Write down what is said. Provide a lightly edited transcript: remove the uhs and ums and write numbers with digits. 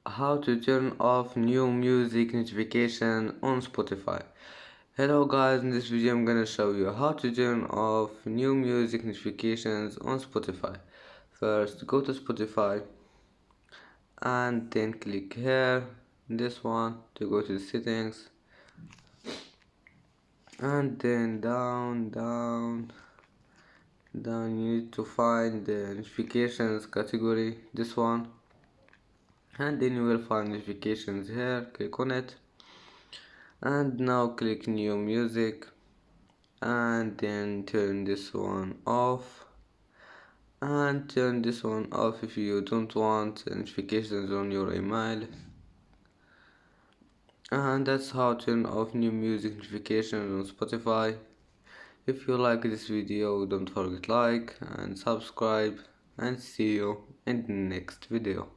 How to turn off new music notification on Spotify. Hello guys, in this video I'm gonna show you how to turn off new music notifications on Spotify. First go to Spotify and then click here, this one, to go to the settings, and then down you need to find the notifications category, this one, and then you will find notifications here. Click on it and now click new music and then turn this one off, and turn this one off if you don't want notifications on your email. And that's how to turn off new music notifications on Spotify. If you like this video, don't forget like and subscribe, and see you in the next video.